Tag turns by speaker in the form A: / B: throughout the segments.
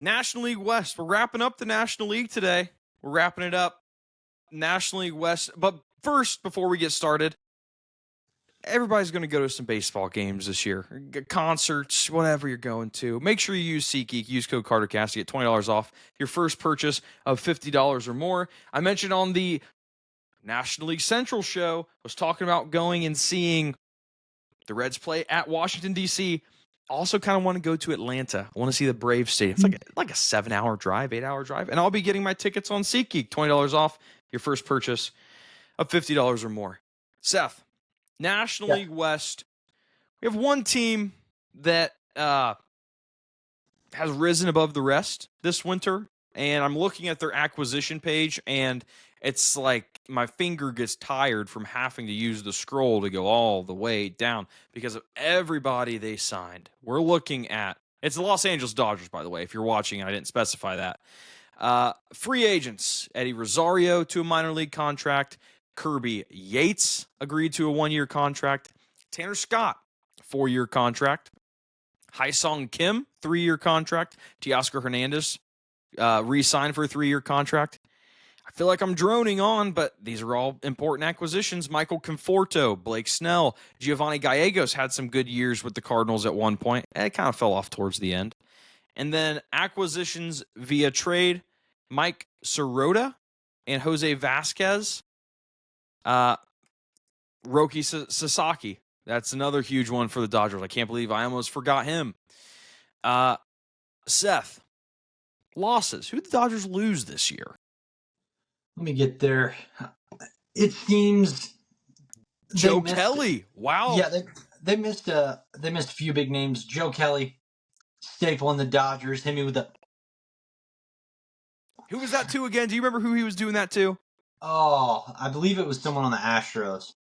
A: National League West. We're wrapping up the National League today. We're wrapping it up. National League West. But first, before we get started, everybody's going to go to some baseball games this year. Concerts, whatever you're going to. Make sure you use SeatGeek. Use code CarterCast to get $20 off your first purchase of $50 or more. I mentioned on the National League Central show, I was talking about going and seeing the Reds play at Washington, D.C. Also kind of want to go to Atlanta. I want to see the Braves Stadium. It's like a 7-hour drive, 8-hour drive. And I'll be getting my tickets on SeatGeek. $20 off your first purchase of $50 or more. Seth, National League West. We have one team that has risen above the rest this winter. And I'm looking at their acquisition page, and it's like my finger gets tired from having to use the scroll to go all the way down because of everybody they signed. We're looking at, it's the Los Angeles Dodgers, by the way, if you're watching, I didn't specify that. Free agents, Eddie Rosario to a minor league contract. Kirby Yates agreed to a 1-year contract. Tanner Scott, 4-year contract. Hyesung Kim, 3-year contract. Teoscar Hernandez re-signed for a 3-year contract. I feel like I'm droning on, but these are all important acquisitions. Michael Conforto, Blake Snell, Giovanni Gallegos had some good years with the Cardinals at one point. It kind of fell off towards the end. And then acquisitions via trade, Mike Sirota and Jose Vasquez. Roki Sasaki, that's another huge one for the Dodgers. I can't believe I almost forgot him. Seth, losses. Who did the Dodgers lose this year?
B: Let me get there. It seems
A: Joe Kelly. Wow.
B: Yeah, they missed a few big names. Joe Kelly, staple in the Dodgers. Hit me with the.
A: Who was that to again? Do you remember who he was doing that to?
B: Oh, I believe it was someone on the Astros.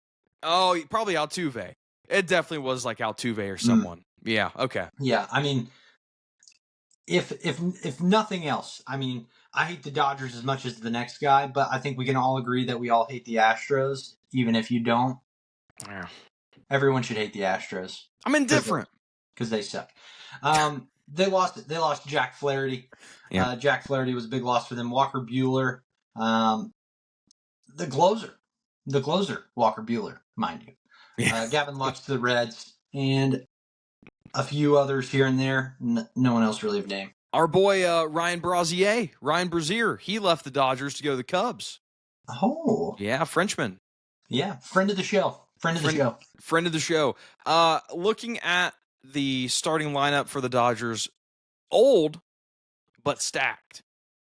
A: Oh, probably Altuve. It definitely was like Altuve or someone. Yeah. Okay.
B: Yeah, I mean, if nothing else, I mean, I hate the Dodgers as much as the next guy, but I think we can all agree that we all hate the Astros, even if you don't.
A: Yeah.
B: Everyone should hate the Astros.
A: I'm indifferent
B: because they suck. They lost Jack Flaherty.
A: Yeah.
B: Jack Flaherty was a big loss for them. Walker Buehler, the closer, Walker Buehler, mind you.
A: Yeah.
B: Gavin Lux to the Reds, and a few others here and there. No one else really of name.
A: Our boy Ryan Brazier, he left the Dodgers to go to the Cubs.
B: Oh.
A: Yeah, Frenchman.
B: Yeah, friend of the show. Friend of the show.
A: Looking at the starting lineup for the Dodgers, old but stacked.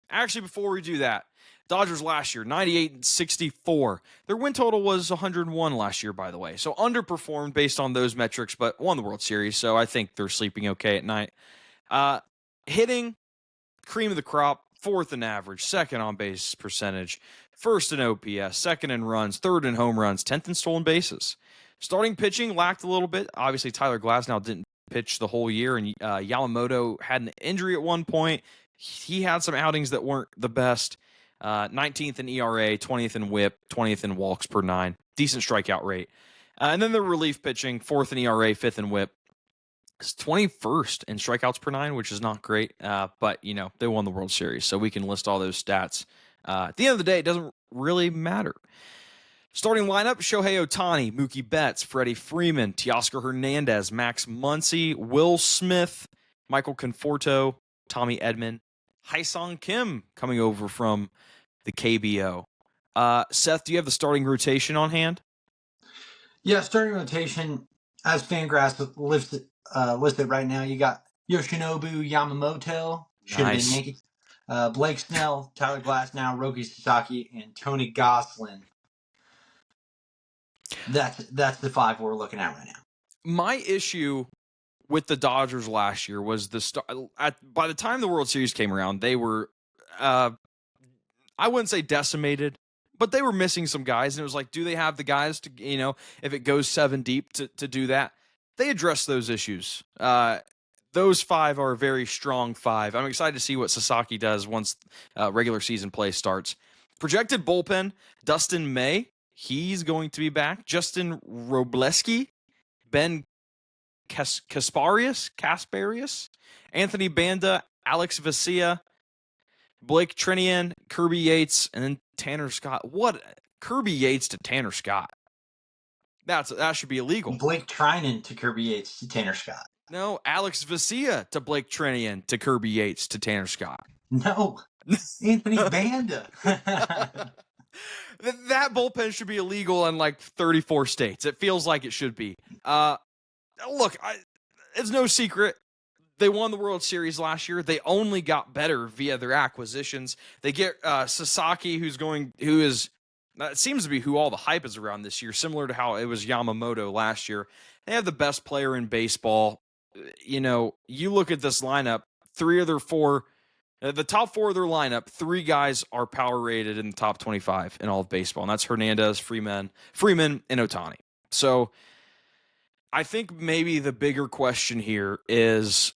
A: Actually, before we do that, Dodgers last year, 98-64. Their win total was 101 last year, by the way. So underperformed based on those metrics, but won the World Series. So I think they're sleeping okay at night. Hitting, cream of the crop, 4th in average, 2nd on base percentage, 1st in OPS, 2nd in runs, 3rd in home runs, 10th in stolen bases. Starting pitching lacked a little bit. Obviously, Tyler Glasnow didn't pitch the whole year, and Yamamoto had an injury at one point. He had some outings that weren't the best. 19th in ERA, 20th in WHIP, 20th in walks per 9. Decent strikeout rate. And then the relief pitching, 4th in ERA, 5th in WHIP. It's 21st in strikeouts per 9, which is not great. But, you know, they won the World Series, so we can list all those stats. At the end of the day, it doesn't really matter. Starting lineup, Shohei Ohtani, Mookie Betts, Freddie Freeman, Teoscar Hernandez, Max Muncy, Will Smith, Michael Conforto, Tommy Edman, Hyesung Kim coming over from the KBO. Seth, do you have the starting rotation on hand?
B: Yeah, starting rotation, as Fangraphs listed right now, you got Yoshinobu Yamamoto, should have been Yankee, Blake Snell, Tyler Glasnow, Roki Sasaki, and Tony Gosselin. That's the 5 we're looking at right now.
A: My issue with the Dodgers last year was by the time the World Series came around, they were, I wouldn't say decimated, but they were missing some guys. And it was like, do they have the guys to, you know, if it goes 7 deep to do that? They addressed those issues. Those 5 are a very strong 5. I'm excited to see what Sasaki does once regular season play starts. Projected bullpen, Dustin May. He's going to be back. Justin Robleski, Ben Kasparius, Anthony Banda, Alex Vesia, Blake Trinian, Kirby Yates, and then Tanner Scott. What? Kirby Yates to Tanner Scott. That should be illegal.
B: Blake Trinan to Kirby Yates to Tanner Scott.
A: No, Alex Vesia to Blake Trinian to Kirby Yates to Tanner Scott.
B: No, Anthony Banda.
A: That bullpen should be illegal in like 34 states. It feels like it should be. Look, it's no secret. They won the World Series last year. They only got better via their acquisitions. They get Sasaki, that seems to be who all the hype is around this year, similar to how it was Yamamoto last year. They have the best player in baseball. You know, you look at this lineup, the top 4 of their lineup, 3 guys are power rated in the top 25 in all of baseball, and that's Hernandez, Freeman, and Ohtani. So I think maybe the bigger question here is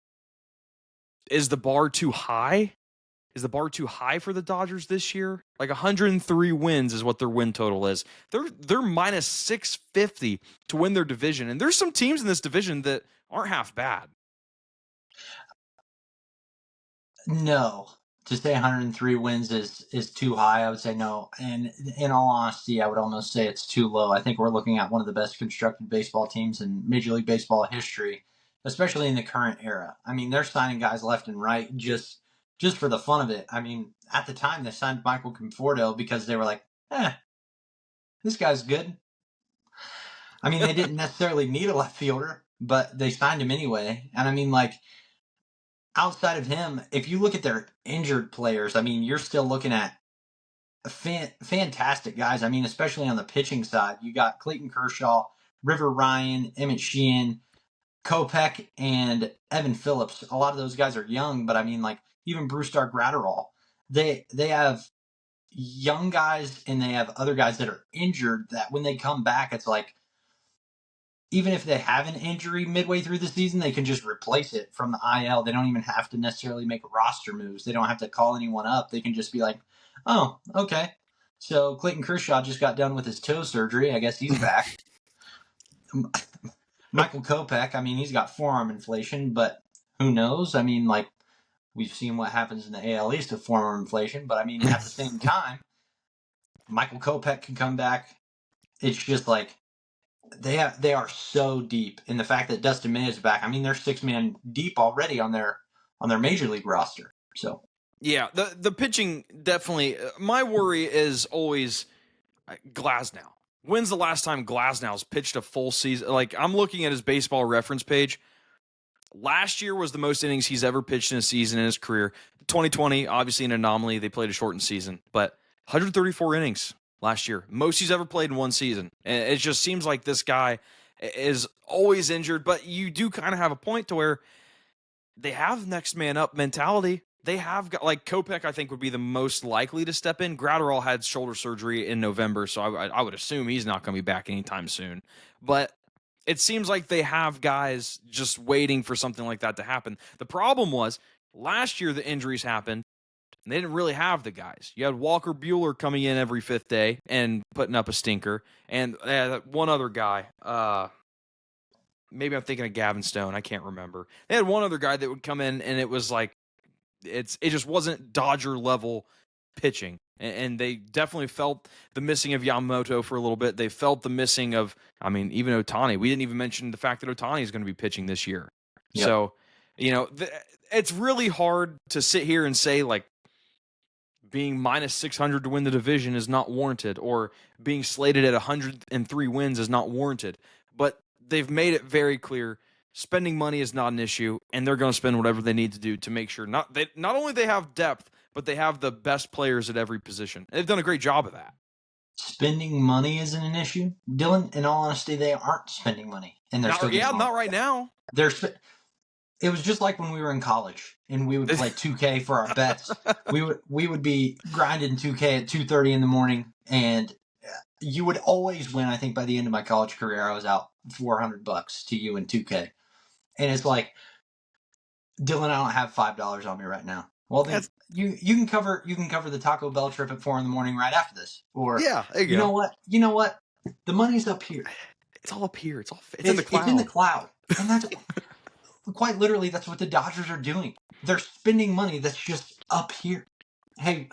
A: the bar too high? Is the bar too high for the Dodgers this year? Like 103 wins is what their win total is. They're minus 650 to win their division, and there's some teams in this division that aren't half bad.
B: No. To say 103 wins is too high, I would say no. And in all honesty, I would almost say it's too low. I think we're looking at one of the best constructed baseball teams in Major League Baseball history, especially in the current era. I mean, they're signing guys left and right just for the fun of it. I mean, at the time, they signed Michael Conforto because they were like, this guy's good. I mean, they didn't necessarily need a left fielder, but they signed him anyway. And I mean, like, outside of him, if you look at their injured players, I mean, you're still looking at fantastic guys. I mean, especially on the pitching side, you got Clayton Kershaw, River Ryan, Emmett Sheehan, Kopech, and Evan Phillips. A lot of those guys are young, but I mean, like, even Brusdar Graterol. They have young guys and they have other guys that are injured that when they come back, it's like, even if they have an injury midway through the season, they can just replace it from the IL. They don't even have to necessarily make roster moves. They don't have to call anyone up. They can just be like, oh, okay. So Clayton Kershaw just got done with his toe surgery. I guess he's back. Michael Kopech, I mean, he's got forearm inflation, but who knows? I mean, like, we've seen what happens in the AL East with forearm inflation, but I mean, at the same time, Michael Kopech can come back. It's just like, they are so deep in the fact that Dustin May is back. I mean, they're 6-man deep already on their major league roster. So
A: yeah, the pitching definitely. My worry is always Glasnow. When's the last time Glasnow's pitched a full season? Like, I'm looking at his baseball reference page. Last year was the most innings he's ever pitched in a season in his career. 2020, obviously an anomaly. They played a shortened season, but 134 innings last year. Most he's ever played in one season. And it just seems like this guy is always injured, but you do kind of have a point to where they have next man up mentality. They have got, like, Kopech, I think, would be the most likely to step in. Graterol had shoulder surgery in November, so I would assume he's not going to be back anytime soon. But it seems like they have guys just waiting for something like that to happen. The problem was, last year the injuries happened, and they didn't really have the guys. You had Walker Buehler coming in every 5th day and putting up a stinker, and one other guy. Maybe I'm thinking of Gavin Stone. I can't remember. They had one other guy that would come in, and it was like, it just wasn't Dodger level pitching. And they definitely felt the missing of Yamamoto for a little bit. They felt the missing of, I mean, even Ohtani. We didn't even mention the fact that Ohtani is going to be pitching this year. Yep. So, you know, it's really hard to sit here and say, like, being minus 600 to win the division is not warranted, or being slated at 103 wins is not warranted. But they've made it very clear spending money is not an issue, and they're going to spend whatever they need to do to make sure not only they have depth, but they have the best players at every position. They've done a great job of that.
B: Spending money isn't an issue, Dylan. In all honesty, they aren't spending money, and they're
A: not right now.
B: It was just like when we were in college and we would play 2K for our bets. we would be grinding 2K at 2:30 in the morning, and you would always win. I think by the end of my college career, I was out $400 to you in 2K, and it's like, Dylan, I don't have $5 on me right now. Well, then you can cover the Taco Bell trip at 4 a.m. right after this, or
A: yeah, there you
B: go. You know what? The money's up here.
A: It's all up here. It's in the cloud.
B: It's in the cloud, and that's quite literally, that's what the Dodgers are doing. They're spending money that's just up here. Hey,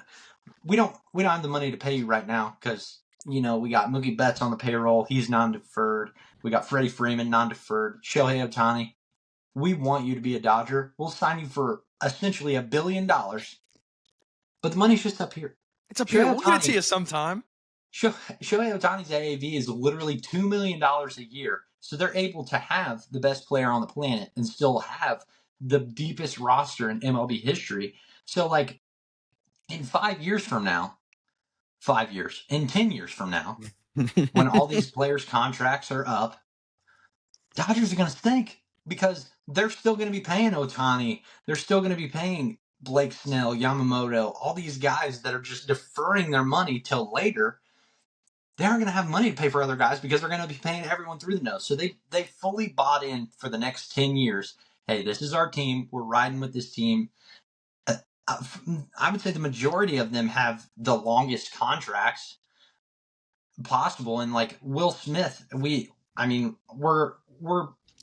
B: we don't have the money to pay you right now because we got Mookie Betts on the payroll. He's non-deferred. We got Freddie Freeman non-deferred. Shohei Ohtani. We want you to be a Dodger. We'll sign you for essentially $1 billion, but the money's just up here.
A: It's up here. We'll get it to you sometime.
B: Shohei Ohtani's AAV is literally $2 million a year. So they're able to have the best player on the planet and still have the deepest roster in MLB history. So, like, in 5 years from now, 5 years, in 10 years from now, when all these players' contracts are up, Dodgers are going to stink because they're still going to be paying Ohtani. They're still going to be paying Blake Snell, Yamamoto, all these guys that are just deferring their money till later. They aren't going to have money to pay for other guys because they're going to be paying everyone through the nose. So they fully bought in for the next 10 years. Hey, this is our team. We're riding with this team. I would say the majority of them have the longest contracts possible. And like Will Smith, we're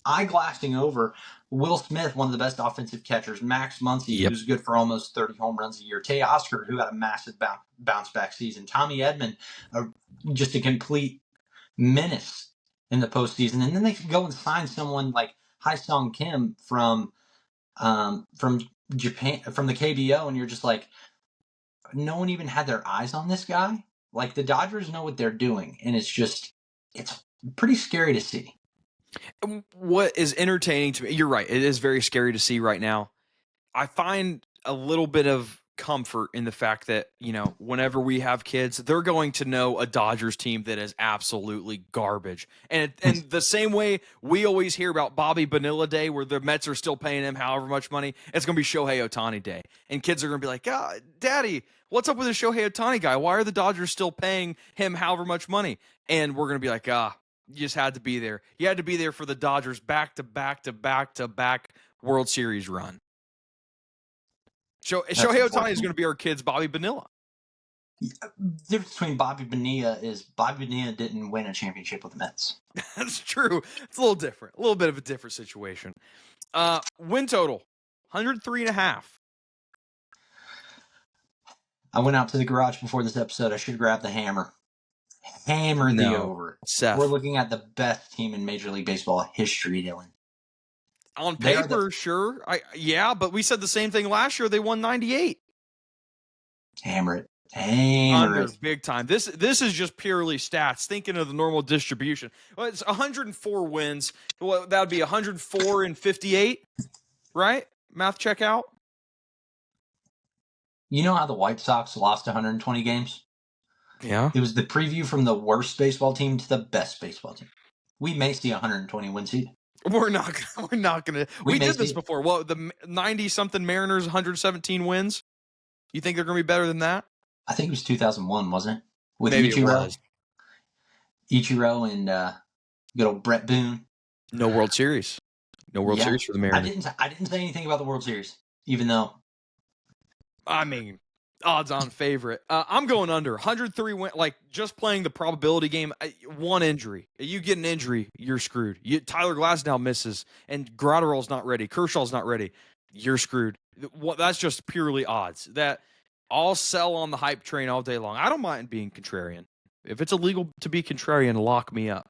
B: eyeglassing over Will Smith, one of the best offensive catchers, Max Muncy, who's good for almost 30 home runs a year, Tay Oscar, who had a massive bounce back season, Tommy Edman, just a complete menace in the postseason. And then they could go and sign someone like Hae-Sung Kim from Japan, from the KBO, and you're just like, no one even had their eyes on this guy. Like, the Dodgers know what they're doing, and it's pretty scary to see.
A: What is entertaining to me, you're right, it is very scary to see right now. I find a little bit of comfort in the fact that, whenever we have kids, they're going to know a Dodgers team that is absolutely garbage. And the same way we always hear about Bobby Bonilla Day, where the Mets are still paying him however much money, it's going to be Shohei Ohtani Day. And kids are going to be like, Daddy, what's up with the Shohei Ohtani guy? Why are the Dodgers still paying him however much money? And we're going to be like, you just had to be there. You had to be there for the Dodgers back-to-back World Series run. Shohei Ohtani is going to be our kid's Bobby Bonilla.
B: The difference between Bobby Bonilla is Bobby Bonilla didn't win a championship with the Mets.
A: That's true. It's a little different. A little bit of a different situation. Win total, 103.5.
B: I went out to the garage before this episode. I should grab the hammer. Hammer the over.
A: Seth.
B: We're looking at the best team in Major League Baseball history, Dylan.
A: On paper, sure. But we said the same thing last year. They won 98.
B: Hammer it. Hammer it.
A: Big time. This is just purely stats. Thinking of the normal distribution. Well, it's 104 wins. Well, that would be 104 and 58, right? Math check out.
B: You know how the White Sox lost 120 games?
A: Yeah.
B: It was the preview from the worst baseball team to the best baseball team. We may see 120 win season.
A: We're not gonna. We did this before. Well, the 90-something Mariners, 117 wins. You think they're gonna be better than that?
B: I think it was 2001, wasn't it? With
A: Maybe
B: Ichiro and good old Brett Boone.
A: No World Series. No World Series for the Mariners.
B: I didn't say anything about the World Series, even though.
A: I mean, odds-on favorite. I'm going under 103 win. Like, just playing the probability game. One injury. You get an injury, you're screwed. Tyler Glasnow misses, and Gratterall's not ready. Kershaw's not ready. You're screwed. That's just purely odds. That I'll sell on the hype train all day long. I don't mind being contrarian. If it's illegal to be contrarian, lock me up.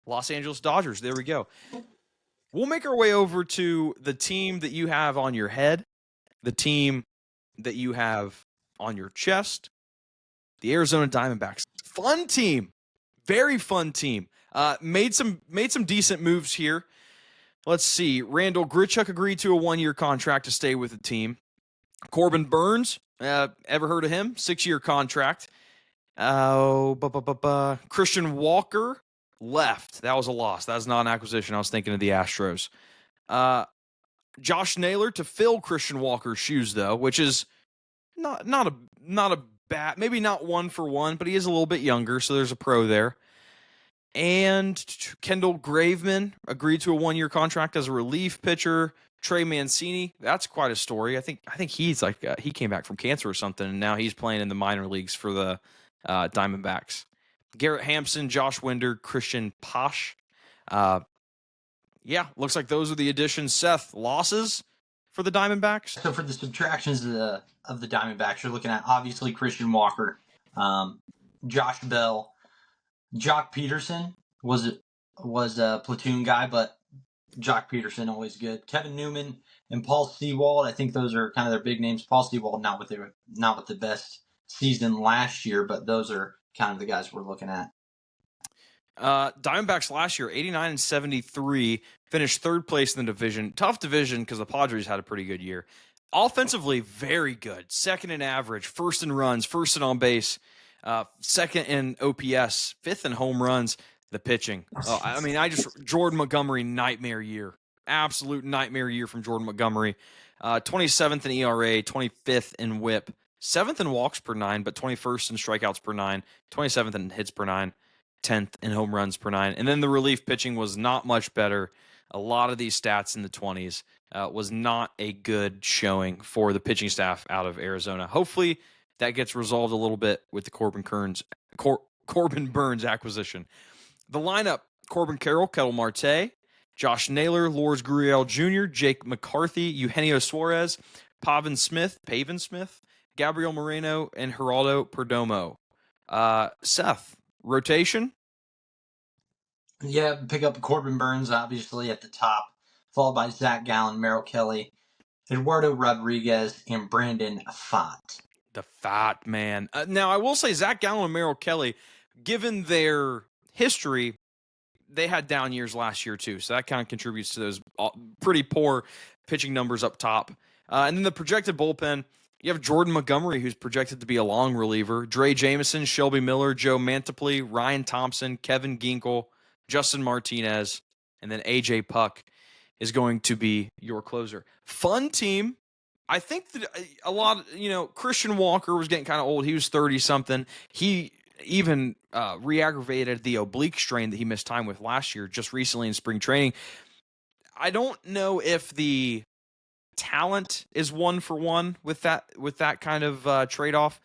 A: Los Angeles Dodgers. There we go. We'll make our way over to the team that you have on your head, the team that you have on your chest, the Arizona Diamondbacks. Fun team. Very fun team. Made some decent moves here. Let's see. Randall Grichuk agreed to a 1-year contract to stay with the team. Corbin Burns, ever heard of him? 6-year contract. Christian Walker left. That was a loss. That was not an acquisition. I was thinking of the Astros. Josh Naylor to fill Christian Walker's shoes, though, which is not a bad, maybe not 1-for-1, but he is a little bit younger, so there's a pro there. And Kendall Graveman agreed to a 1-year contract as a relief pitcher. Trey Mancini, that's quite a story. I think he's like he came back from cancer or something, and now he's playing in the minor leagues for the Diamondbacks. Garrett Hampson, Josh Winder, Christian Posh. Yeah, looks like those are the additions. Seth, losses for the Diamondbacks?
B: So for the subtractions of the Diamondbacks, you're looking at obviously Christian Walker, Josh Bell, Jock Peterson was a platoon guy, but Jock Peterson always good. Kevin Newman and Paul Sewald. I think those are kind of their big names. Paul Sewald not with the best season last year, but those are kind of the guys we're looking at.
A: Diamondbacks last year, 89 and 73, finished third place in the division. Tough division because the Padres had a pretty good year. Offensively, very good. Second in average, first in runs, first in on base, second in OPS, fifth in home runs. The pitching. Jordan Montgomery, nightmare year. Absolute nightmare year from Jordan Montgomery. 27th in ERA, 25th in whip, 7th in walks per 9, but 21st in strikeouts per 9, 27th in hits per 9. 10th in home runs per 9. And then the relief pitching was not much better. A lot of these stats in the 20s was not a good showing for the pitching staff out of Arizona. Hopefully that gets resolved a little bit with the Corbin Burnes acquisition. The lineup, Corbin Carroll, Kettle Marte, Josh Naylor, Lourdes Gurriel Jr., Jake McCarthy, Eugenio Suarez, Pavin Smith, Gabriel Moreno, and Geraldo Perdomo. Seth, rotation?
B: Yeah, pick up Corbin Burnes, obviously, at the top, followed by Zach Gallen, Merrill Kelly, Eduardo Rodriguez, and Brandon Pfaadt.
A: The Pfaadt, man. Now, I will say Zach Gallen and Merrill Kelly, given their history, they had down years last year, too. So that kind of contributes to those pretty poor pitching numbers up top. And then the projected bullpen, you have Jordan Montgomery, who's projected to be a long reliever, Dre Jameson, Shelby Miller, Joe Mantiply, Ryan Thompson, Kevin Ginkel, Justin Martinez, and then AJ Puck is going to be your closer. Fun team. I think that a lot of, Christian Walker was getting kind of old. He was 30-something. He even re-aggravated the oblique strain that he missed time with last year, just recently in spring training. I don't know if the talent is 1-for-1 with that kind of trade-off.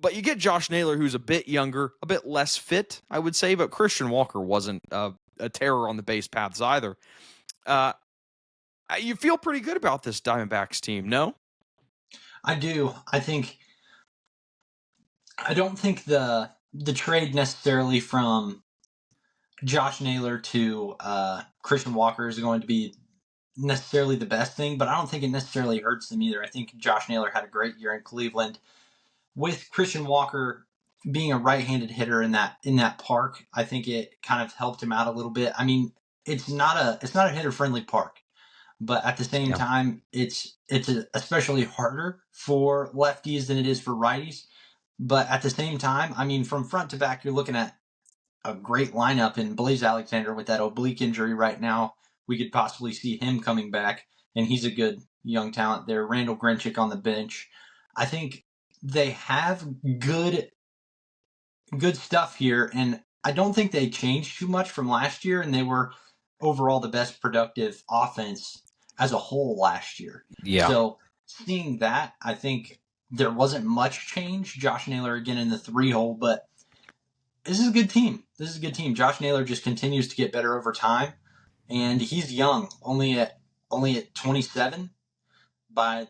A: But you get Josh Naylor, who's a bit younger, a bit less fit, I would say. But Christian Walker wasn't a terror on the base paths either. You feel pretty good about this Diamondbacks team, no?
B: I do. I don't think the trade necessarily from Josh Naylor to Christian Walker is going to be necessarily the best thing, but I don't think it necessarily hurts them either. I think Josh Naylor had a great year in Cleveland. With Christian Walker being a right-handed hitter in that park, I think it kind of helped him out a little bit. I mean, it's not a hitter-friendly park, but at the same time, it's especially harder for lefties than it is for righties. But at the same time, I mean, from front to back, you're looking at a great lineup in Blaze Alexander with that oblique injury right now. We could possibly see him coming back, and he's a good young talent there. Randall Grichuk on the bench. I think they have good stuff here, and I don't think they changed too much from last year, and they were overall the best productive offense as a whole last year.
A: Yeah.
B: So seeing that, I think there wasn't much change. Josh Naylor again in the 3-hole, but this is a good team. Josh Naylor just continues to get better over time, and he's young, only at 27 by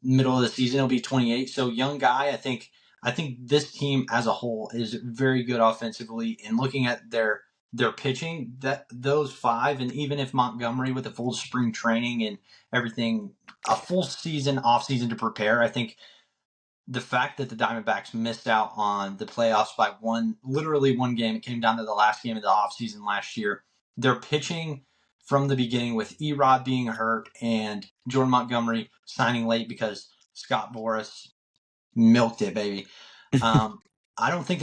B: middle of the season. He'll be 28. So young guy. I think this team as a whole is very good offensively. And looking at their pitching, that those 5, and even if Montgomery with a full spring training and everything, a full season, off season to prepare, I think the fact that the Diamondbacks missed out on the playoffs by literally one game, it came down to the last game of the offseason last year. Their pitching from the beginning with Erod being hurt and Jordan Montgomery signing late because Scott Boras milked it, baby. I don't think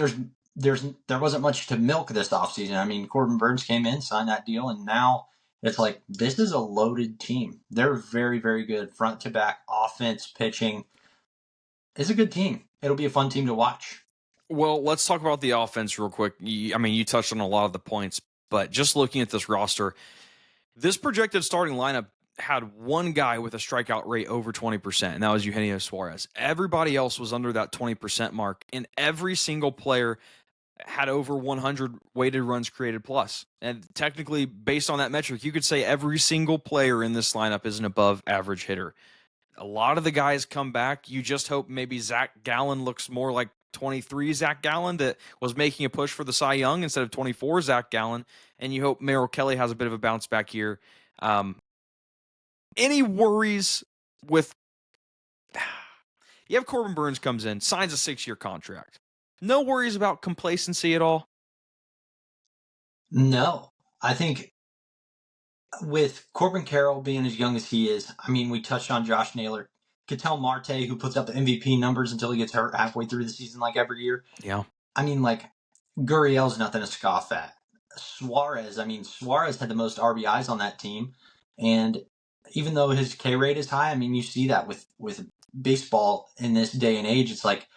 B: there wasn't much to milk this offseason. I mean, Corbin Burnes came in, signed that deal, and now it's like this is a loaded team. They're very, very good front to back, offense, pitching. It's a good team. It'll be a fun team to watch.
A: Well, let's talk about the offense real quick. You touched on a lot of the points, but just looking at this roster, this projected starting lineup had one guy with a strikeout rate over 20%, and that was Eugenio Suarez. Everybody else was under that 20% mark, and every single player had over 100 weighted runs created plus. And technically, based on that metric, you could say every single player in this lineup is an above average hitter. A lot of the guys come back. You just hope maybe Zach Gallen looks more like 23 Zach Gallen that was making a push for the Cy Young instead of 24 Zach Gallen. And you hope Merrill Kelly has a bit of a bounce back year. Any worries with... You have Corbin Burns comes in, signs a 6-year contract. No worries about complacency at all?
B: No. I think with Corbin Carroll being as young as he is, I mean, we touched on Josh Naylor. Ketel Marte, who puts up MVP numbers until he gets hurt halfway through the season like every year.
A: Yeah.
B: I mean, like, Gurriel's nothing to scoff at. Suarez had the most RBIs on that team. And even though his K rate is high, I mean, you see that with baseball in this day and age. It's like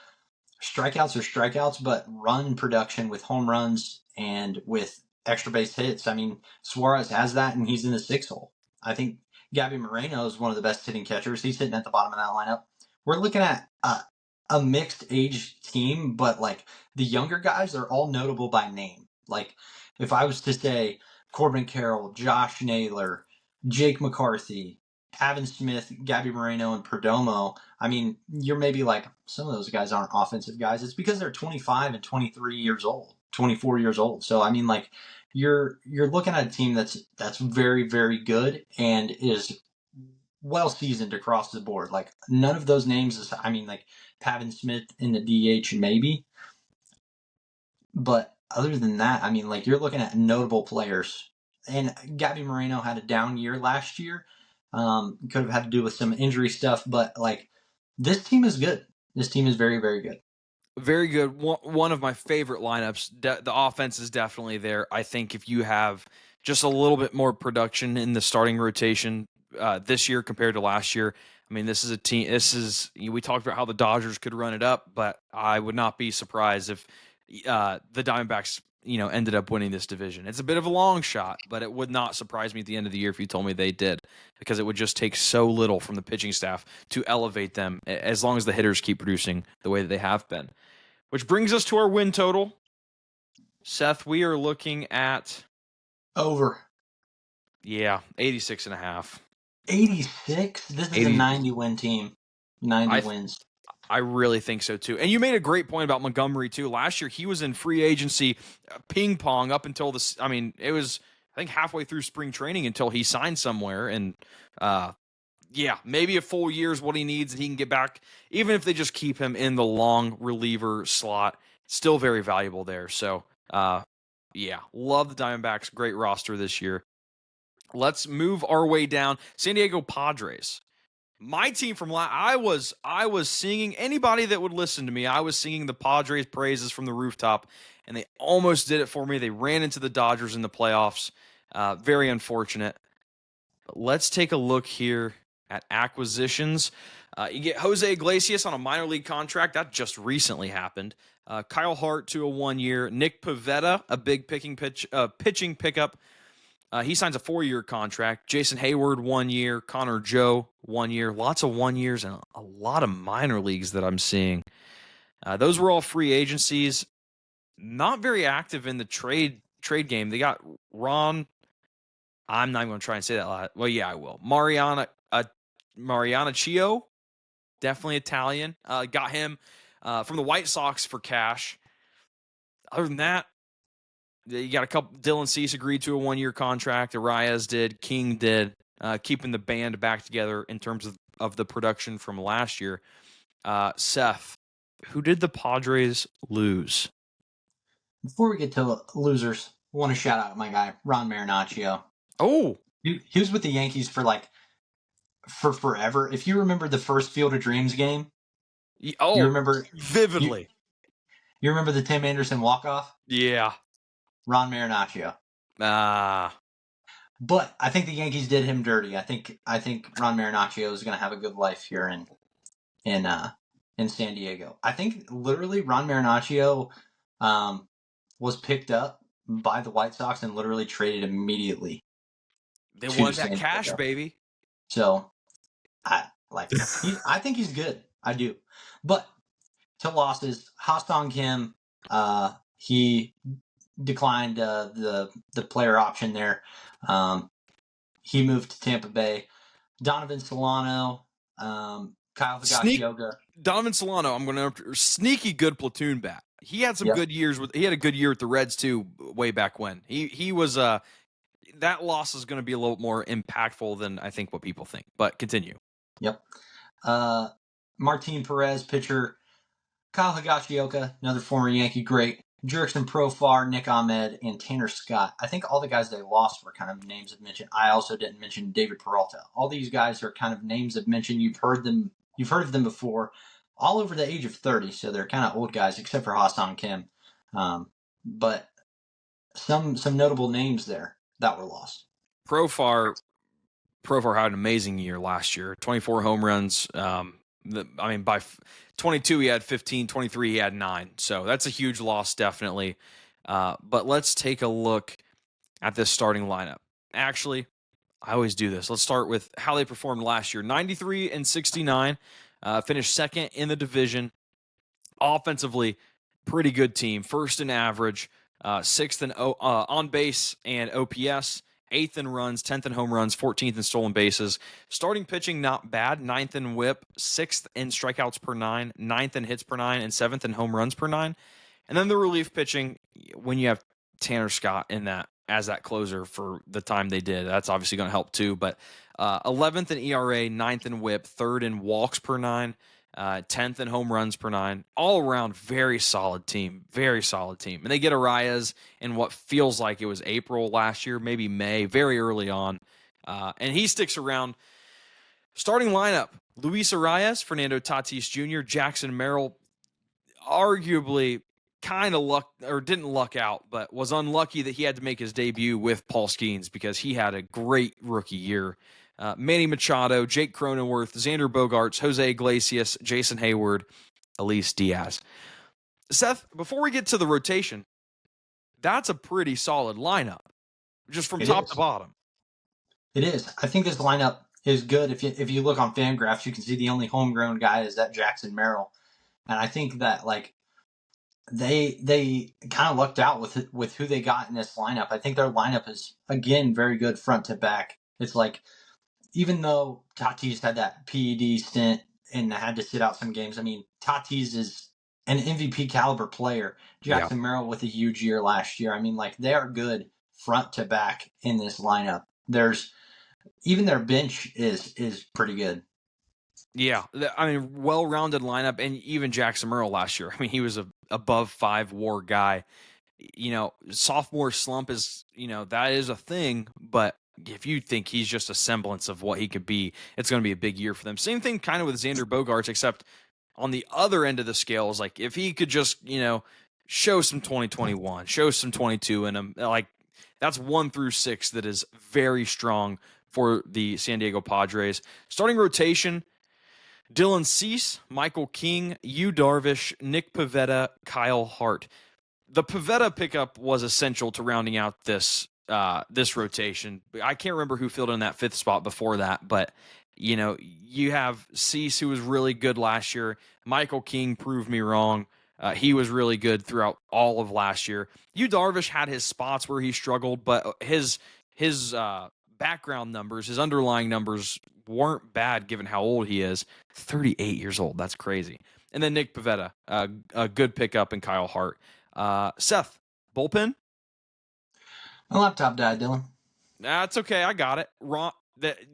B: strikeouts are strikeouts, but run production with home runs and with extra base hits. I mean, Suarez has that, and he's in the 6-hole. I think Gabby Moreno is one of the best hitting catchers. He's hitting at the bottom of that lineup. We're looking at a mixed age team, but like the younger guys are all notable by name. Like if I was to say Corbin Carroll, Josh Naylor, Jake McCarthy, Avin Smith, Gabby Moreno, and Perdomo, I mean, you're maybe like, some of those guys aren't offensive guys. It's because they're 25 and 23 years old, 24 years old. So, I mean, like, you're looking at a team that's very, very good and is well seasoned across the board. Like, none of those names is, I mean, like, Pavin Smith in the DH maybe. But other than that, I mean, like, you're looking at notable players. And Gabby Moreno had a down year last year. Could have had to do with some injury stuff, but like this team is good. This team is very, very good.
A: Very good. One of my favorite lineups. The offense is definitely there. I think if you have just a little bit more production in the starting rotation this year compared to last year, I mean, this is a team. We talked about how the Dodgers could run it up, but I would not be surprised if the Diamondbacks, ended up winning this division. It's a bit of a long shot, but it would not surprise me at the end of the year if you told me they did, because it would just take so little from the pitching staff to elevate them as long as the hitters keep producing the way that they have been. Which brings us to our win total. Seth, we are looking at...
B: Over.
A: Yeah, 86.5.
B: 86? This is 80. A 90-win team. 90 wins.
A: I really think so, too. And you made a great point about Montgomery, too. Last year, he was in free agency ping-pong up until this. I mean, it was, I think, halfway through spring training until he signed somewhere. And, yeah, maybe a full year is what he needs, and he can get back. Even if they just keep him in the long reliever slot, still very valuable there. So, yeah, love the Diamondbacks. Great roster this year. Let's move our way down. San Diego Padres. My team from I was singing, anybody that would listen to me, I was singing the Padres praises from the rooftop, and they almost did it for me. They ran into the Dodgers in the playoffs. Very unfortunate. But let's take a look here at acquisitions. You get Jose Iglesias on a minor league contract. That just recently happened. Kyle Hart to a 1-year. Nick Pivetta, a big pitching pickup. He signs a 4-year contract. Jason Hayward, 1 year. Connor Joe, 1 year. Lots of 1 years and a lot of minor leagues that I'm seeing. Those were all free agencies. Not very active in the trade game. They got Ron. I'm not even going to try and say that a lot. Well, yeah, I will. Mariana Chio, definitely Italian. Got him from the White Sox for cash. Other than that, you got a couple. Dylan Cease agreed to a 1-year contract. Arias did. King did. Keeping the band back together in terms of the production from last year. Seth, who did the Padres lose?
B: Before we get to losers, I want to shout out my guy, Ron Marinaccio.
A: Oh!
B: He was with the Yankees for forever. If you remember the first Field of Dreams game.
A: Oh,
B: you remember
A: vividly.
B: You remember the Tim Anderson walk-off?
A: Yeah.
B: Ron Marinaccio. But I think the Yankees did him dirty. I think Ron Marinaccio is going to have a good life here in San Diego. I think literally Ron Marinaccio was picked up by the White Sox and literally traded immediately.
A: They want that cash, baby.
B: So I think he's good. I do. But to losses, Ha-Seong Kim, he declined the player option there. He moved to Tampa Bay. Donovan Solano, Kyle Higashioka.
A: Donovan Solano, I'm going to sneaky good platoon bat. He had some good years he had a good year with the Reds too, way back when. He was that loss is going to be a little more impactful than I think what people think. But continue.
B: Yep. Martin Perez, pitcher. Kyle Higashioka, another former Yankee great. Jurickson Profar, Nick Ahmed, and Tanner Scott. I think all the guys they lost were kind of names of mention. I also didn't mention David Peralta. All these guys are kind of names of mention. You've heard of them before, all over the age of 30, so they're kind of old guys, except for Ha-Seong Kim. But some notable names there that were lost.
A: Profar had an amazing year last year. 24 home runs. By 22 he had 15, 23 he had 9. So that's a huge loss, definitely. But let's take a look at this starting lineup. Actually, I always do this. Let's start with how they performed last year. 93 and 69, finished second in the division. Offensively, pretty good team. First in average, sixth in on base and OPS. 8th in runs, 10th in home runs, 14th in stolen bases. Starting pitching, not bad. 9th in whip, 6th in strikeouts per 9, 9th in hits per 9, and 7th in home runs per 9. And then the relief pitching, when you have Tanner Scott in that as that closer for the time they did, that's obviously going to help too. But 11th in ERA, 9th in whip, 3rd in walks per 9, 10th in home runs per 9. All around, very solid team. Very solid team. And they get Arias in what feels like it was April last year, maybe May, very early on. And he sticks around. Starting lineup, Luis Arias, Fernando Tatis Jr., Jackson Merrill, arguably kind of didn't luck out, but was unlucky that he had to make his debut with Paul Skeens because he had a great rookie year. Manny Machado, Jake Cronenworth, Xander Bogaerts, Jose Iglesias, Jason Hayward, Elise Diaz. Seth, before we get to the rotation, that's a pretty solid lineup, just from top to bottom.
B: It is. I think this lineup is good. If you look on FanGraphs, you can see the only homegrown guy is that Jackson Merrill, and I think that they kind of lucked out with who they got in this lineup. I think their lineup is again very good front to back. It's like, even though Tatis had that PED stint and had to sit out some games, I mean, Tatis is an MVP caliber player. Jackson Merrill with a huge year last year. I mean, they are good front to back in this lineup. Even their bench is pretty good.
A: Yeah, I mean, well-rounded lineup, and even Jackson Merrill last year. I mean, he was a above 5 WAR guy. Sophomore slump is, that is a thing, but if you think he's just a semblance of what he could be, it's going to be a big year for them. Same thing kind of with Xander Bogaerts, except on the other end of the scale is if he could just, show some 2021, show some 22 in him, that's 1 through 6 that is very strong for the San Diego Padres. Starting rotation, Dylan Cease, Michael King, Yu Darvish, Nick Pivetta, Kyle Hart. The Pivetta pickup was essential to rounding out this rotation. I can't remember who filled in that 5th spot before that, but you have Cease, who was really good last year. Michael King proved me wrong. He was really good throughout all of last year. Yu Darvish had his spots where he struggled, but his background numbers, his underlying numbers weren't bad given how old he is. 38 years old. That's crazy. And then Nick Pivetta, a good pickup, and Kyle Hart. Seth, bullpen?
B: My laptop died, Dylan.
A: That's okay. I got it.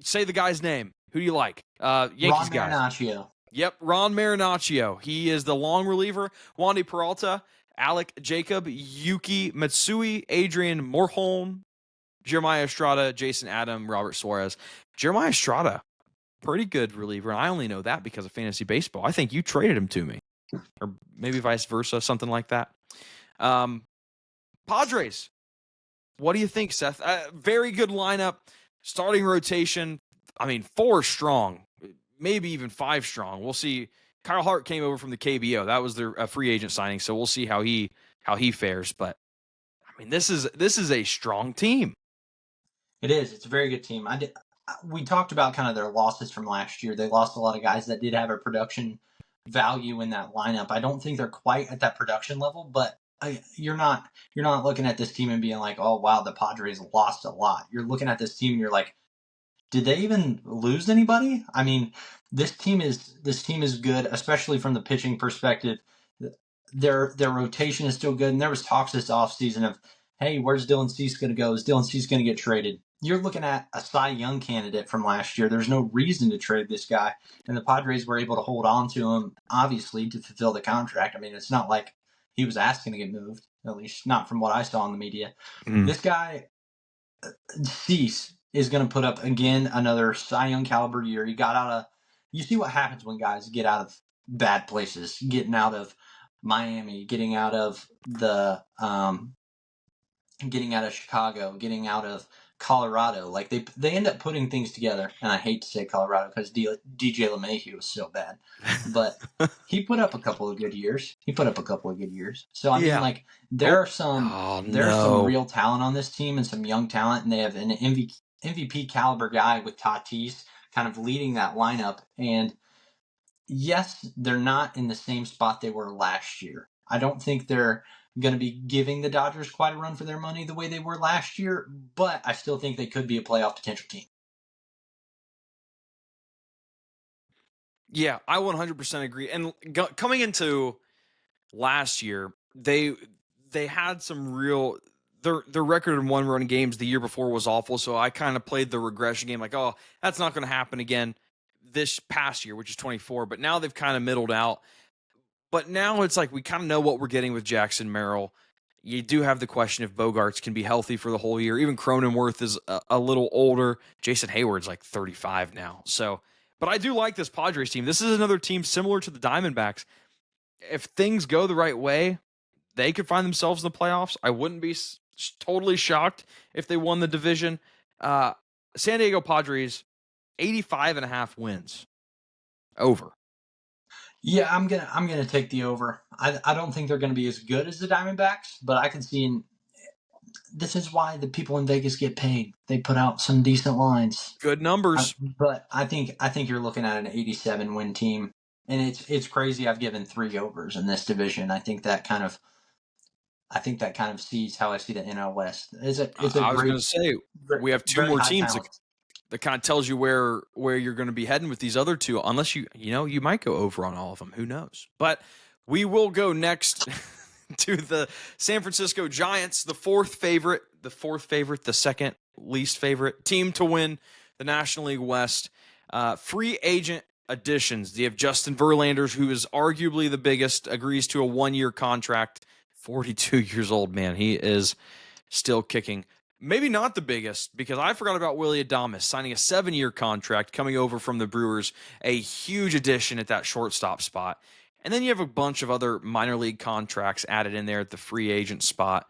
A: Say the guy's name. Who do you like? Yankees guy.
B: Ron Marinaccio.
A: Yep, Ron Marinaccio. He is the long reliever. Wandy Peralta, Alec Jacob, Yuki Matsui, Adrian Morholm, Jeremiah Estrada, Jason Adam, Robert Suarez. Jeremiah Estrada, pretty good reliever. And I only know that because of fantasy baseball. I think you traded him to me. Or maybe vice versa, something like that. Padres. What do you think, Seth? Very good lineup. Starting rotation, 4 strong. Maybe even 5 strong. We'll see. Kyle Hart came over from the KBO. That was their free agent signing, so we'll see how he fares. But this is a strong team.
B: It is. It's a very good team. We talked about kind of their losses from last year. They lost a lot of guys that did have a production value in that lineup. I don't think they're quite at that production level, but you're not looking at this team and being like, oh wow, the Padres lost a lot. You're looking at this team and you're like, did they even lose anybody? I mean, this team is good, especially from the pitching perspective. Their rotation is still good, and there was talks this offseason of, hey, where's Dylan Cease going to go? Is Dylan Cease going to get traded? You're looking at a Cy Young candidate from last year. There's no reason to trade this guy, and the Padres were able to hold on to him, obviously, to fulfill the contract. I mean, it's not like he was asking to get moved, at least not from what I saw in the media. This guy, Cease, is going to put up again another Cy Young caliber year. He got out of. You see what happens when guys get out of bad places, getting out of Miami, getting out of Chicago, getting out of Colorado. Like they end up putting things together. And I hate to say Colorado because DJ LeMahieu was so bad, but he put up a couple of good years. So I mean, like there's some real talent on this team and some young talent, and they have an MVP caliber guy with Tatis kind of leading that lineup. And yes, they're not in the same spot they were last year. I don't think they're going to be giving the Dodgers quite a run for their money the way they were last year, but I still think they could be a playoff potential team.
A: Yeah, I 100% agree. And coming into last year, they had some real their record in one-run games the year before was awful, so I kind of played the regression game like, oh, that's not going to happen again this past year, which is 24, but now they've kind of middled out. But now it's like we kind of know what we're getting with Jackson Merrill. You do have the question if Bogarts can be healthy for the whole year. Even Cronenworth is a little older. Jason Hayward's like 35 now. So, but I do like this Padres team. This is another team similar to the Diamondbacks. If things go the right way, they could find themselves in the playoffs. I wouldn't be totally shocked if they won the division. San Diego Padres, 85.5 wins. Over.
B: Yeah, I'm gonna take the over. I don't think they're gonna be as good as the Diamondbacks, but I can see this is why the people in Vegas get paid. They put out some decent lines.
A: Good numbers.
B: But I think you're looking at an 87 win team. And it's crazy. I've given 3 overs in this division. I think that kind of sees how I see the NL West. I was going
A: to say we have 2 more teams that kind of tells you where you're going to be heading with these other 2, unless you might go over on all of them. Who knows? But we will go next to the San Francisco Giants, the 4th favorite, the second least favorite team to win the National League West. Free agent additions. You have Justin Verlander, who is arguably the biggest, agrees to a 1-year contract. 42 years old, man. He is still kicking. Maybe not the biggest, because I forgot about Willie Adames signing a 7-year contract coming over from the Brewers, a huge addition at that shortstop spot. And then you have a bunch of other minor league contracts added in there at the free agent spot.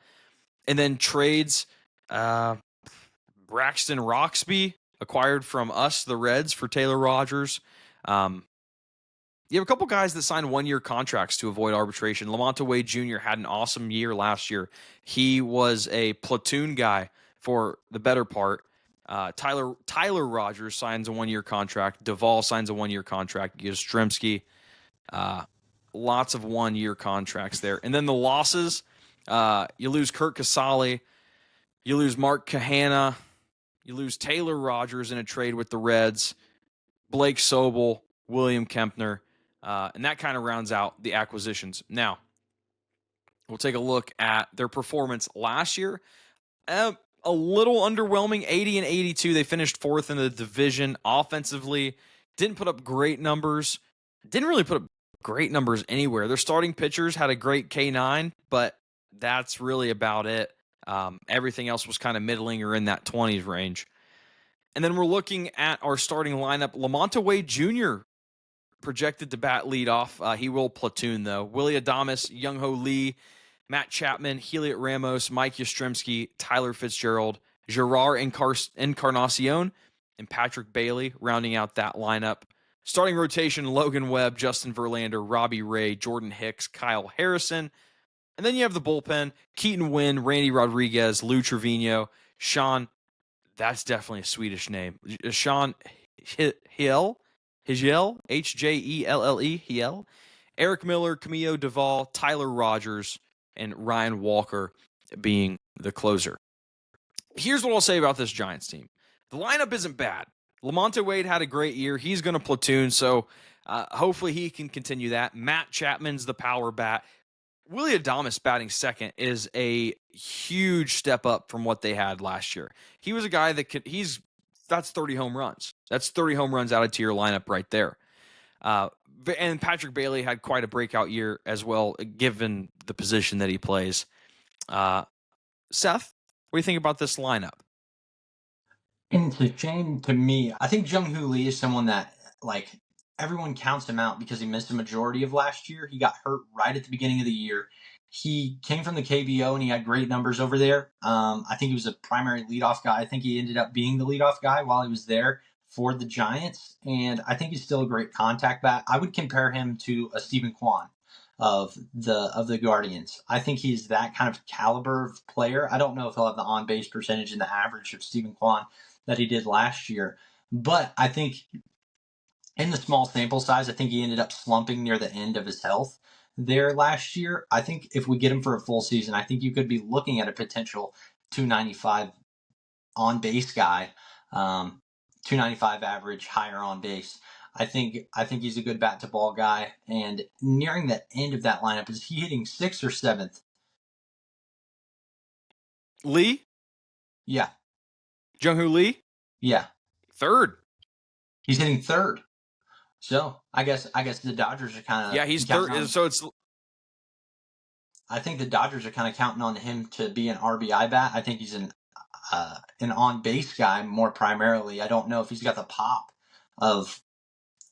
A: And then trades, Braxton Roxby, acquired from us, the Reds, for Taylor Rogers. You have a couple guys that signed 1-year contracts to avoid arbitration. Lamonte Wade Jr. had an awesome year last year. He was a platoon guy for the better part. Tyler Rogers signs a 1-year contract. Duvall signs a 1-year contract. Yastrzemski, lots of 1-year contracts there. And then the losses, you lose Kurt Casale, you lose Mark Kahana, you lose Taylor Rogers in a trade with the Reds, Blake Sobel, William Kempner. And that kind of rounds out the acquisitions. Now, we'll take a look at their performance last year. A little underwhelming, 80 and 82. They finished 4th in the division offensively. Didn't put up great numbers. Didn't really put up great numbers anywhere. Their starting pitchers had a great K9, but that's really about it. Everything else was kind of middling or in that 20s range. And then we're looking at our starting lineup. Lamonte Wade Jr. projected to bat leadoff. He will platoon, though. Willie Adames, Young-Ho Lee, Matt Chapman, Heliot Ramos, Mike Yastrzemski, Tyler Fitzgerald, Gerard Encarnacion, and Patrick Bailey rounding out that lineup. Starting rotation, Logan Webb, Justin Verlander, Robbie Ray, Jordan Hicks, Kyle Harrison. And then you have the bullpen, Keaton Wynn, Randy Rodriguez, Lou Trevino, Sean, that's definitely a Swedish name, Sean Hjell, Hjelle, Hiel, Eric Miller, Camillo Duvall, Tyler Rogers, and Ryan Walker being the closer. Here's what I'll say about this Giants team. The lineup isn't bad. Lamonte Wade had a great year. He's going to platoon, so hopefully he can continue that. Matt Chapman's the power bat. Willie Adames batting second is a huge step up from what they had last year. He was a guy that that's 30 home runs. That's 30 home runs added to your lineup right there. And Patrick Bailey had quite a breakout year as well, given the position that he plays. Seth, what do you think about this lineup?
B: And it's a shame to me. I think Jung-Hoo Lee is someone that, like, everyone counts him out because he missed a majority of last year. He got hurt right at the beginning of the year. He came from the KBO and he had great numbers over there. I think he was a primary leadoff guy. I think he ended up being the leadoff guy while he was there for the Giants. And I think he's still a great contact bat. I would compare him to a Stephen Kwan of the Guardians. I think he's that kind of caliber of player. I don't know if he'll have the on-base percentage and the average of Stephen Kwan that he did last year. But I think in the small sample size, I think he ended up slumping near the end of his health there last year. I think if we get him for a full season, I think you could be looking at a potential 295 on-base guy, 295 average, higher on base. I think he's a good bat to ball guy. And nearing the end of that lineup, is he hitting 6th or 7th?
A: Lee?
B: Yeah.
A: Jung-Hoo Lee?
B: Yeah.
A: 3rd.
B: He's hitting 3rd. So I guess the Dodgers are kind of
A: he's 3rd. So it's.
B: I think the Dodgers are kind of counting on him to be an RBI bat. I think he's an on base guy more primarily. I don't know if he's got the pop of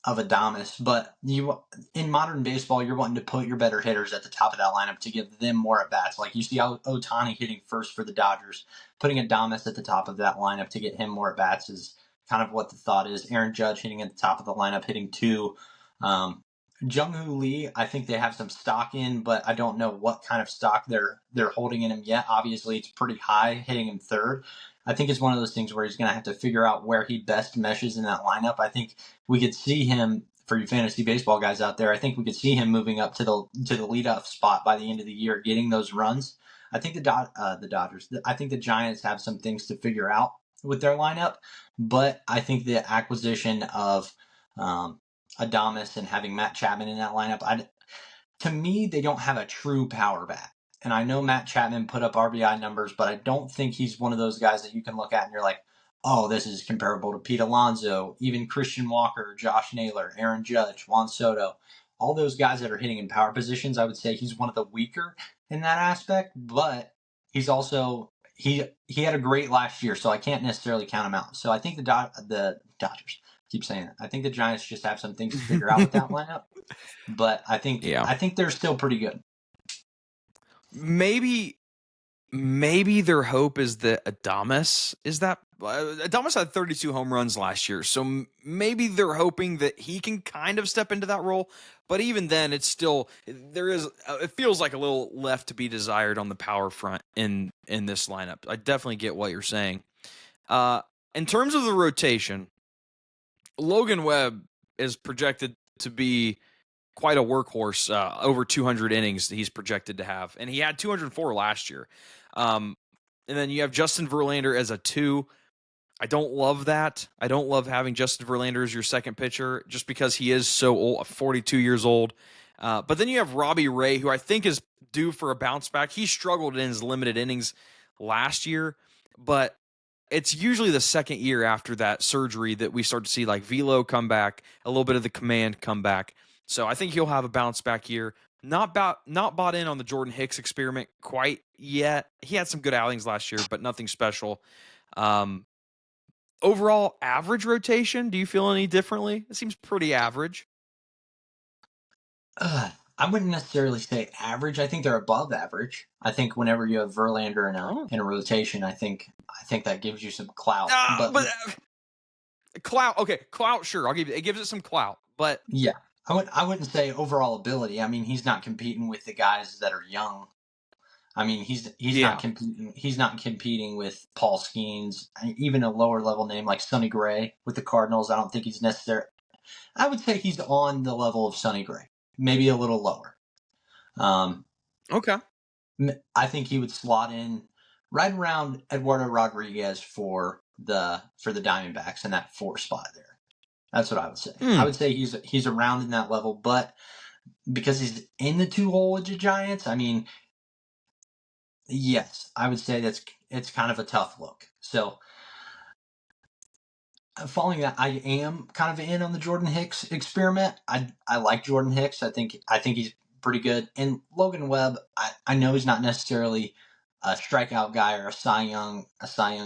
B: Adames, but in modern baseball, you're wanting to put your better hitters at the top of that lineup to give them more at bats. Like you see Ohtani hitting first for the Dodgers, putting Adames at the top of that lineup to get him more at bats is kind of what the thought is. Aaron Judge hitting at the top of the lineup, hitting 2. Jung-Hoo Lee, I think they have some stock in, but I don't know what kind of stock they're holding in him yet. Obviously, it's pretty high, hitting him 3rd. I think it's one of those things where he's going to have to figure out where he best meshes in that lineup. I think we could see him, for you fantasy baseball guys out there, I think we could see him moving up to the leadoff spot by the end of the year, getting those runs. I think the Dodgers, I think the Giants have some things to figure out with their lineup, but I think the acquisition of Adames and having Matt Chapman in that lineup, to me, they don't have a true power bat. And I know Matt Chapman put up RBI numbers, but I don't think he's one of those guys that you can look at and you're like, oh, this is comparable to Pete Alonso, even Christian Walker, Josh Naylor, Aaron Judge, Juan Soto. All those guys that are hitting in power positions, I would say he's one of the weaker in that aspect, but he's also he had a great last year, so I can't necessarily count him out. So I think the Dodgers, keep saying it. I think the Giants just have some things to figure out with that lineup, but I think they're still pretty good.
A: Maybe their hope is that Adames had 32 home runs last year, so maybe they're hoping that he can kind of step into that role. But even then, it's still it feels like a little left to be desired on the power front in this lineup. I definitely get what you're saying. In terms of the rotation, Logan Webb is projected to be quite a workhorse, over 200 innings that he's projected to have. And he had 204 last year. And then you have Justin Verlander as a 2. I don't love that. I don't love having Justin Verlander as your second pitcher just because he is so old, 42 years old. But then you have Robbie Ray, who I think is due for a bounce back. He struggled in his limited innings last year, but it's usually the second year after that surgery that we start to see like velo come back, a little bit of the command come back. So I think he'll have a bounce back year. Not bought in on the Jordan Hicks experiment quite yet. He had some good outings last year, but nothing special. Overall average rotation, do you feel any differently? It seems pretty average.
B: I wouldn't necessarily say average. I think they're above average. I think whenever you have Verlander in a rotation, I think that gives you some clout.
A: Clout, okay, clout, sure. I'll give you. It gives it some clout, but
B: yeah. I wouldn't say overall ability. I mean, he's not competing with the guys that are young. I mean, he's not competing. He's not competing with Paul Skeens, even a lower level name like Sonny Gray with the Cardinals. I don't think he's necessary. I would say he's on the level of Sonny Gray, maybe a little lower.
A: Okay.
B: I think he would slot in right around Eduardo Rodriguez for the Diamondbacks in that 4 spot there. That's what I would say. I would say he's around in that level, but because he's in the 2-hole with the Giants, I mean, yes, I would say it's kind of a tough look. So following that, I am kind of in on the Jordan Hicks experiment. I like Jordan Hicks. I think he's pretty good. And Logan Webb, I know he's not necessarily a strikeout guy or a Cy Young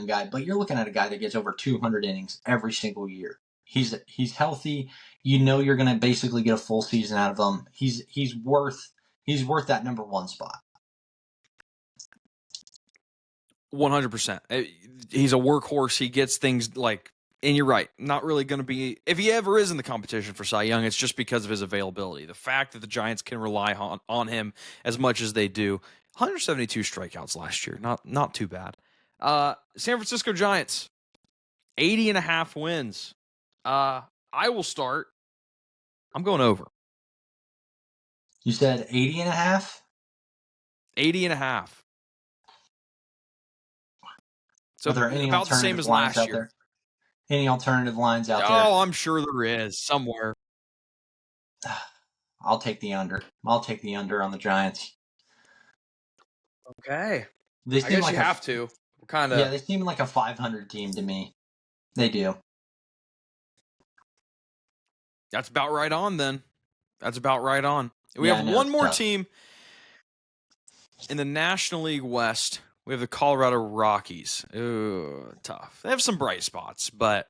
B: guy, but you're looking at a guy that gets over 200 innings every single year. He's healthy. You know you're going to basically get a full season out of him. He's worth that number 1 spot.
A: 100%. He's a workhorse. He gets things like, and you're right, not really going to be, if he ever is in the competition for Cy Young, it's just because of his availability. The fact that the Giants can rely on him as much as they do. 172 strikeouts last year. Not too bad. San Francisco Giants, 80.5 wins. I will start. I'm going over.
B: You said 80.5?
A: 80.5. So
B: are there any
A: about the same as last year.
B: There? Any alternative lines out there?
A: Oh, I'm sure there is somewhere.
B: I'll take the under. I'll take the under on the Giants.
A: Okay. I guess like you have to. Kind of.
B: Yeah, they seem like a 500 team to me. They do.
A: That's about right on then. That's about right on. We have one more team in the National League West. We have the Colorado Rockies. Ooh, tough. They have some bright spots, but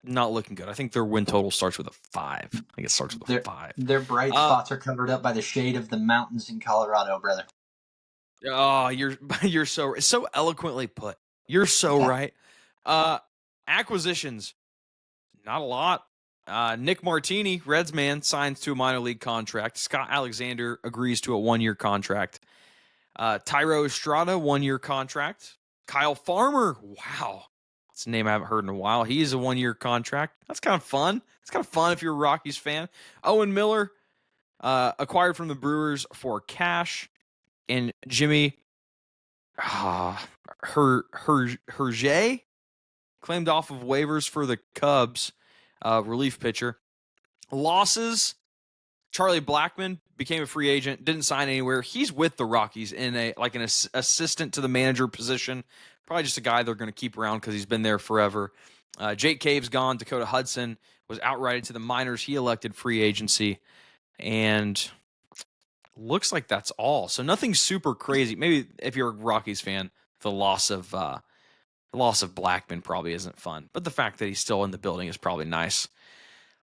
A: not looking good. I think their win total starts with a 5. I think it starts with a 5.
B: Their bright spots are covered up by the shade of the mountains in Colorado, brother.
A: Oh, you're so eloquently put. You're so right. Acquisitions, not a lot. Nick Martini, Reds man, signs to a minor league contract. Scott Alexander agrees to a 1-year contract. Thairo Estrada, 1-year contract. Kyle Farmer, wow. That's a name I haven't heard in a while. He's a 1-year contract. That's kind of fun. It's kind of fun if you're a Rockies fan. Owen Miller, acquired from the Brewers for cash. And Jimmy Hergé, claimed off of waivers for the Cubs, relief pitcher. Losses, Charlie Blackmon became a free agent, didn't sign anywhere. He's with the Rockies in an assistant to the manager position. Probably just a guy they're going to keep around because he's been there forever. Jake Cave's gone. Dakota Hudson was outrighted to the minors. He elected free agency. And looks like that's all. So nothing super crazy. Maybe if you're a Rockies fan, the loss of Blackmon probably isn't fun. But the fact that he's still in the building is probably nice.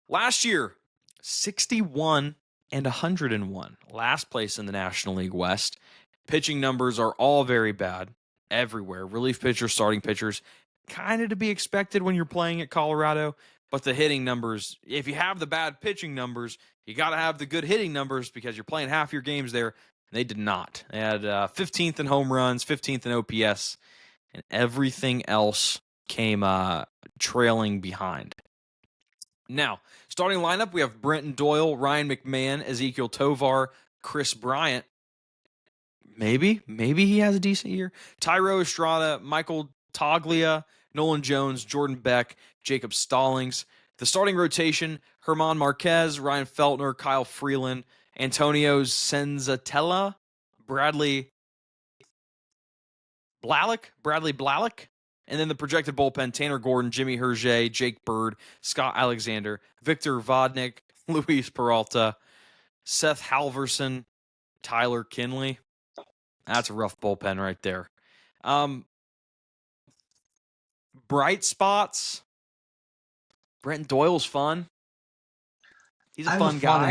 A: Last year, 61 and 101. Last place in the National League West. Pitching numbers are all very bad everywhere. Relief pitchers, starting pitchers, kind of to be expected when you're playing at Colorado. But the hitting numbers, if you have the bad pitching numbers, you got to have the good hitting numbers because you're playing half your games there. They did not. They had 15th in home runs, 15th in OPS, and everything else came trailing behind. Now, starting lineup, we have Brenton Doyle, Ryan McMahon, Ezekiel Tovar, Chris Bryant. Maybe he has a decent year. Thairo Estrada, Michael Toglia, Nolan Jones, Jordan Beck, Jacob Stallings. The starting rotation, Herman Marquez, Ryan Feltner, Kyle Freeland, Antonio Senzatella, Bradley Blalock. And then the projected bullpen, Tanner Gordon, Jimmy Hergé, Jake Bird, Scott Alexander, Victor Vodnik, Luis Peralta, Seth Halverson, Tyler Kinley. That's a rough bullpen right there. Bright spots. Brenton Doyle's fun. He's a fun guy. I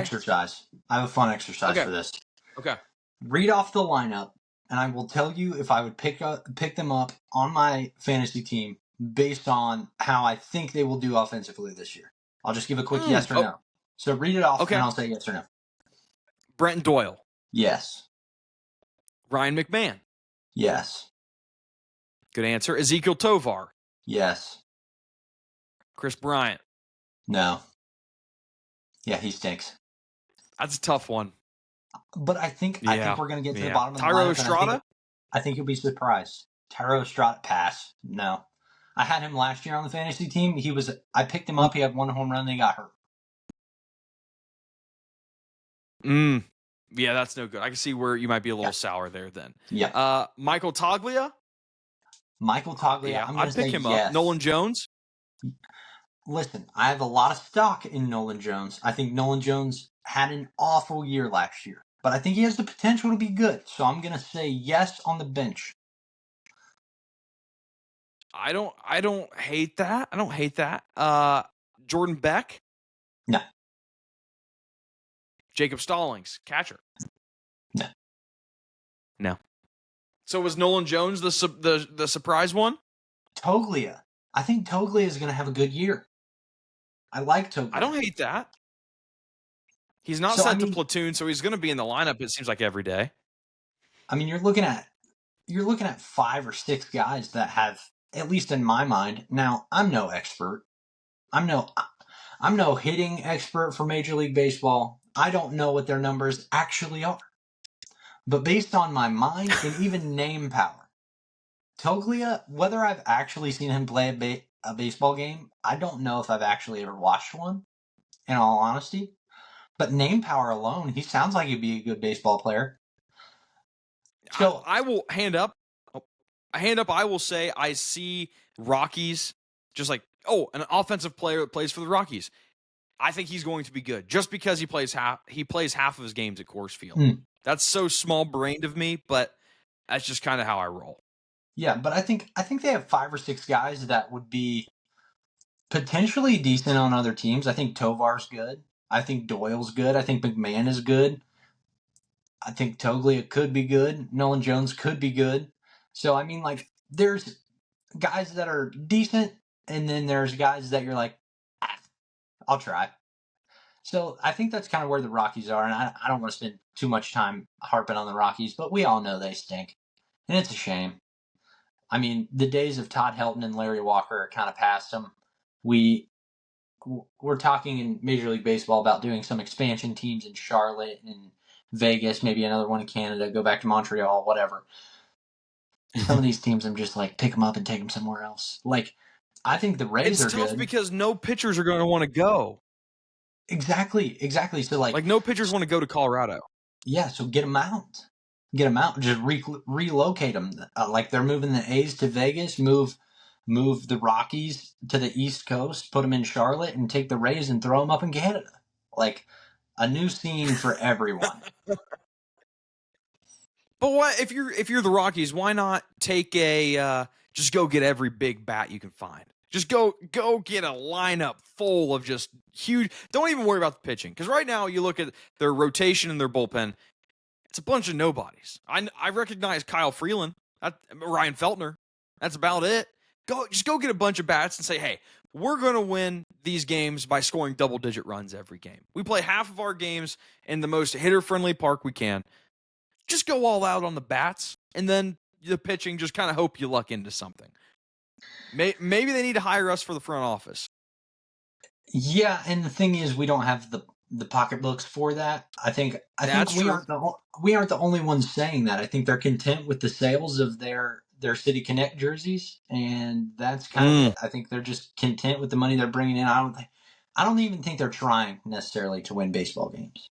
A: have
B: a fun exercise for this.
A: Okay.
B: Read off the lineup, and I will tell you if I would pick them up on my fantasy team based on how I think they will do offensively this year. I'll just give a quick yes or no. So read it off, and I'll say yes or no.
A: Brenton Doyle.
B: Yes.
A: Ryan McMahon.
B: Yes.
A: Good answer. Ezekiel Tovar.
B: Yes.
A: Chris Bryant.
B: No. Yeah, he stinks.
A: That's a tough one.
B: But I think we're going to get to the bottom of the
A: Tyro
B: lineup.
A: Estrada?
B: I think you'll be surprised. Tyro Estrada, pass. No. I had him last year on the fantasy team. I picked him up. He had 1 home run. Then he got hurt.
A: Yeah, that's no good. I can see where you might be a little sour there then.
B: Yeah.
A: Michael Toglia?
B: Yeah,
A: I'd pick him up. Nolan Jones?
B: Listen, I have a lot of stock in Nolan Jones. I think Nolan Jones had an awful year last year, but I think he has the potential to be good. So I'm going to say yes on the bench.
A: I don't hate that. Jordan Beck?
B: No.
A: Jacob Stallings, catcher?
B: No.
A: So was Nolan Jones the surprise one?
B: Toglia. I think Toglia is going to have a good year. I like Toglia.
A: I don't hate that. He's not set to platoon, so he's going to be in the lineup, it seems like, every day. I mean,
B: you're looking at 5 or 6 guys that have, at least in my mind. Now, I'm no expert. I'm no hitting expert for Major League Baseball. I don't know what their numbers actually are. But based on my mind and even name power, Toglia, whether I've actually seen him play a baseball game, I don't know if I've actually ever watched one, in all honesty. But name power alone, he sounds like he'd be a good baseball player.
A: So I will hand up. I will say I see Rockies just like, an offensive player that plays for the Rockies. I think he's going to be good just because he plays half of his games at Coors Field. That's so small-brained of me, but that's just kind of how I roll.
B: Yeah, but I think they have 5 or 6 guys that would be potentially decent on other teams. I think Tovar's good. I think Doyle's good. I think McMahon is good. I think Toglia could be good. Nolan Jones could be good. So, I mean, like, there's guys that are decent, and then there's guys that you're like, I'll try. So I think that's kind of where the Rockies are, and I don't want to spend too much time harping on the Rockies, but we all know they stink, and it's a shame. I mean, the days of Todd Helton and Larry Walker are kind of past them. We're talking in Major League Baseball about doing some expansion teams in Charlotte and Vegas, maybe another one in Canada, go back to Montreal, whatever. Some of these teams, I'm just like, pick them up and take them somewhere else. Like, I think the Rays are good.
A: It's tough because no pitchers are going to want to go.
B: Exactly. So, like
A: no pitchers want to go to Colorado.
B: Yeah, so get them out. Just relocate them. Like they're moving the A's to Vegas, move the Rockies to the East Coast, put them in Charlotte, and take the Rays and throw them up in Canada. Like a new scene for everyone.
A: But what if you're the Rockies? Why not take just go get every big bat you can find? Just go get a lineup full of just huge. Don't even worry about the pitching, because right now you look at their rotation and their bullpen. It's a bunch of nobodies. I recognize Kyle Freeland, Ryan Feltner. That's about it. Just go get a bunch of bats and say, hey, we're going to win these games by scoring double-digit runs every game. We play half of our games in the most hitter-friendly park we can. Just go all out on the bats, and then the pitching, just kind of hope you luck into something. Maybe they need to hire us for the front office.
B: Yeah, and the thing is, we don't have the pocketbooks for that. I think we aren't the only ones saying that. I think they're content with the sales of their City Connect jerseys, and that's kind of it. I think they're just content with the money they're bringing in. I don't even think they're trying necessarily to win baseball games.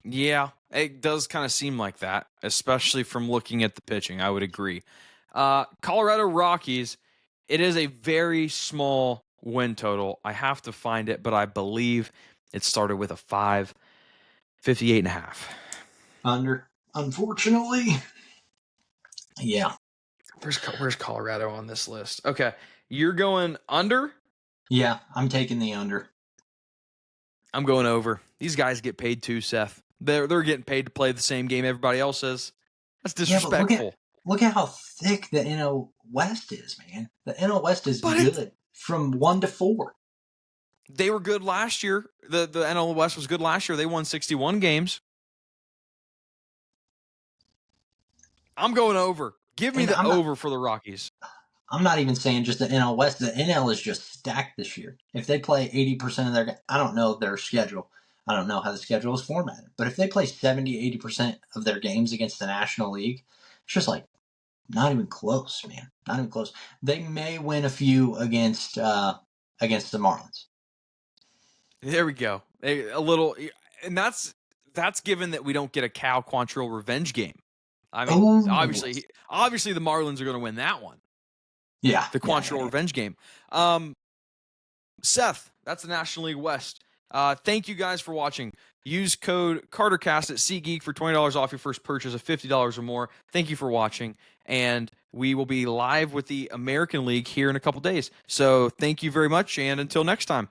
A: Yeah, it does kind of seem like that, especially from looking at the pitching. I would agree. Colorado Rockies, it is a very small win total. I have to find it, but I believe it started with a 5, 58.5.
B: Under, unfortunately. Yeah.
A: Where's Colorado on this list? Okay, you're going under?
B: Yeah, I'm taking the under.
A: I'm going over. These guys get paid too, Seth. They're getting paid to play the same game everybody else is. That's disrespectful.
B: Yeah, look at how thick the NL West is, man. The NL West is good from 1 to 4.
A: They were good last year. The NL West was good last year. They won 61 games. I'm going over. Give me over for the Rockies.
B: I'm not even saying just the NL West. The NL is just stacked this year. If they play 80% of I don't know their schedule. I don't know how the schedule is formatted, but if they play 70-80% of their games against the National League, it's just like not even close, man. Not even close. They may win a few against the Marlins.
A: There we go. A little, and that's given that we don't get a Cal Quantrill revenge game. I mean, obviously the Marlins are going to win that one.
B: Yeah,
A: the Quantrill revenge game. Seth, that's the National League West. Thank you guys for watching. Use code CarterCast at SeatGeek for $20 off your first purchase of $50 or more. Thank you for watching, and we will be live with the American League here in a couple days. So thank you very much, and until next time.